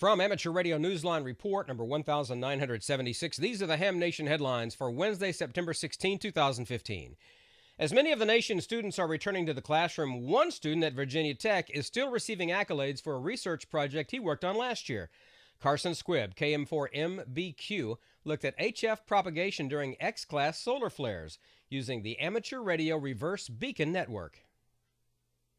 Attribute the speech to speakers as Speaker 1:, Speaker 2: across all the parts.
Speaker 1: From Amateur Radio Newsline Report number 1976, these are the Ham Nation headlines for Wednesday, September 16, 2015. As many of the nation's students are returning to the classroom, one student at Virginia Tech is still receiving accolades for a research project he worked on last year. Carson Squibb, KM4MBQ, looked at HF propagation during X-class solar flares using the Amateur Radio Reverse Beacon Network.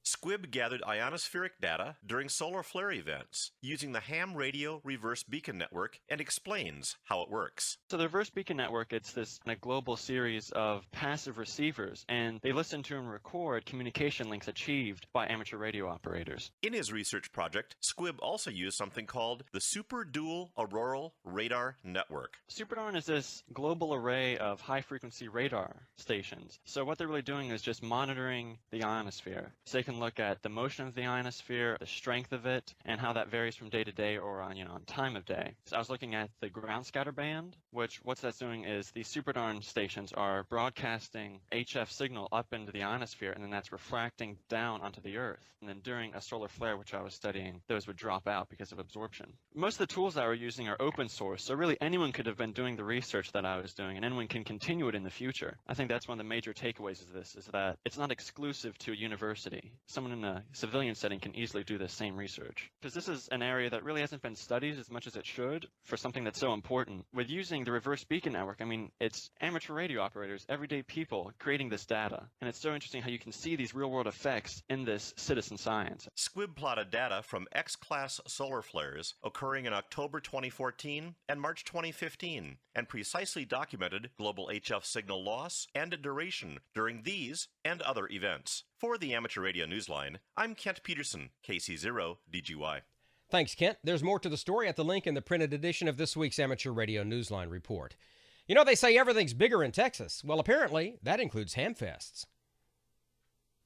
Speaker 2: Squibb gathered ionospheric data during solar flare events using the Ham Radio Reverse Beacon Network and explains how it works.
Speaker 3: So the Reverse Beacon Network, it's this global series of passive receivers, and they listen to and record communication links achieved by amateur radio operators.
Speaker 2: In his research project, Squibb also used something called the Super Dual Auroral Radar Network.
Speaker 3: SuperDARN is this global array of high-frequency radar stations. So what they're really doing is just monitoring the ionosphere. So they can look at the motion of the ionosphere, the strength of it, and how that varies from day to day or on time of day. So I was looking at the ground scatter band, which what that's doing is these SuperDARN stations are broadcasting HF signal up into the ionosphere, and then that's refracting down onto the Earth. And then during a solar flare, which I was studying, those would drop out because of absorption. Most of the tools that we're using are open source, so really anyone could have been doing the research that I was doing, and anyone can continue it in the future. I think that's one of the major takeaways of this, is that it's not exclusive to a university. Someone in a civilian setting can easily do the same research. Because this is an area that really hasn't been studied as much as it should for something that's so important. With using the Reverse Beacon Network, it's amateur radio operators, everyday people creating this data. And it's so interesting how you can see these real-world effects in this citizen science.
Speaker 2: Squibb plotted data from X-class solar flares occurring in October 2014 and March 2015, and precisely documented global HF signal loss and duration during these and other events. For the Amateur Radio Newsline, I'm Kent Peterson, KC0DGY.
Speaker 1: Thanks, Kent. There's more to the story at the link in the printed edition of this week's Amateur Radio Newsline Report. You know, they say everything's bigger in Texas. Well, apparently, that includes hamfests.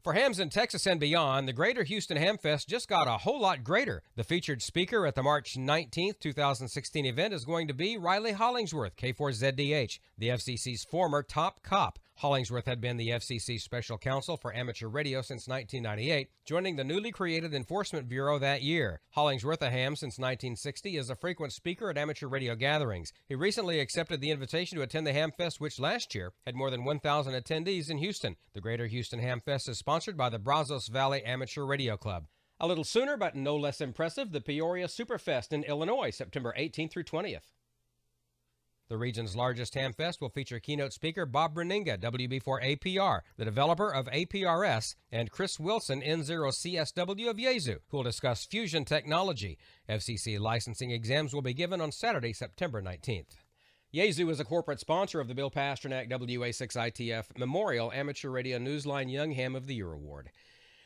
Speaker 1: For hams in Texas and beyond, the Greater Houston Hamfest just got a whole lot greater. The featured speaker at the March 19, 2016 event is going to be Riley Hollingsworth, K4ZDH, the FCC's former top cop. Hollingsworth had been the FCC Special Counsel for Amateur Radio since 1998, joining the newly created Enforcement Bureau that year. Hollingsworth, a ham since 1960, is a frequent speaker at amateur radio gatherings. He recently accepted the invitation to attend the Hamfest, which last year had more than 1,000 attendees in Houston. The Greater Houston Hamfest is sponsored by the Brazos Valley Amateur Radio Club. A little sooner, but no less impressive, the Peoria Superfest in Illinois, September 18th through 20th. The region's largest Hamfest will feature keynote speaker Bob Breninga, WB4APR, the developer of APRS, and Chris Wilson, N0CSW of Yaesu, who will discuss fusion technology. FCC licensing exams will be given on Saturday, September 19th. Yaesu is a corporate sponsor of the Bill Pasternak WA6ITF Memorial Amateur Radio Newsline Young Ham of the Year Award.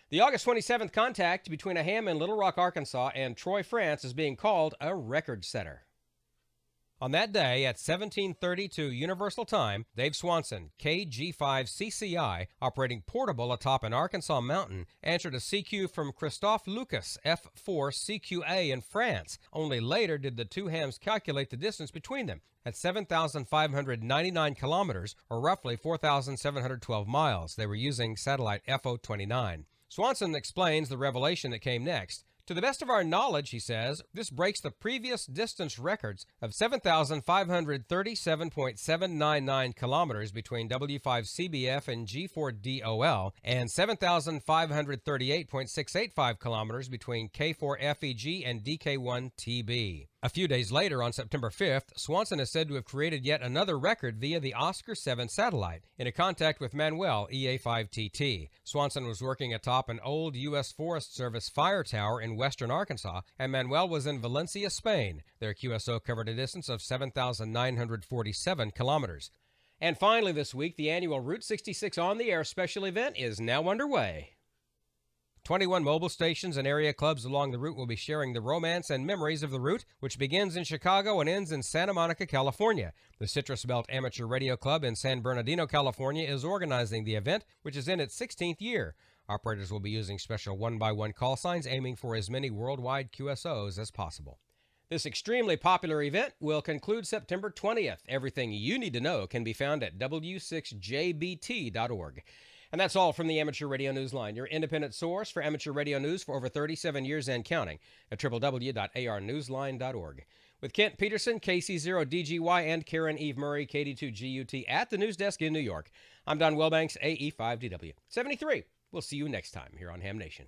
Speaker 1: The August 27th contact between a ham in Little Rock, Arkansas and Troy, France is being called a record setter. On that day, at 17:32 Universal Time, Dave Swanson, KG5CCI, operating portable atop an Arkansas mountain, answered a CQ from Christophe Lucas, F4CQA in France. Only later did the two hams calculate the distance between them at 7,599 kilometers, or roughly 4,712 miles. They were using satellite FO29. Swanson explains the revelation that came next. To the best of our knowledge, he says, this breaks the previous distance records of 7,537.799 kilometers between W5CBF and G4DOL and 7,538.685 kilometers between K4FEG and DK1TB. A few days later, on September 5th, Swanson is said to have created yet another record via the Oscar 7 satellite in a contact with Manuel, EA5TT. Swanson was working atop an old U.S. Forest Service fire tower in western Arkansas, and Manuel was in Valencia, Spain. Their QSO covered a distance of 7,947 kilometers. And finally this week, the annual Route 66 On the Air special event is now underway. 21 mobile stations and area clubs along the route will be sharing the romance and memories of the route, which begins in Chicago and ends in Santa Monica, California. The Citrus Belt Amateur Radio Club in San Bernardino, California is organizing the event, which is in its 16th year. Operators will be using special one-by-one call signs aiming for as many worldwide QSOs as possible. This extremely popular event will conclude September 20th. Everything you need to know can be found at w6jbt.org. And that's all from the Amateur Radio Newsline, your independent source for amateur radio news for over 37 years and counting at www.arnewsline.org. With Kent Peterson, KC0DGY, and Karen Eve Murray, KD2GUT at the news desk in New York, I'm Don Welbanks, AE5DW. 73. We'll see you next time here on Ham Nation.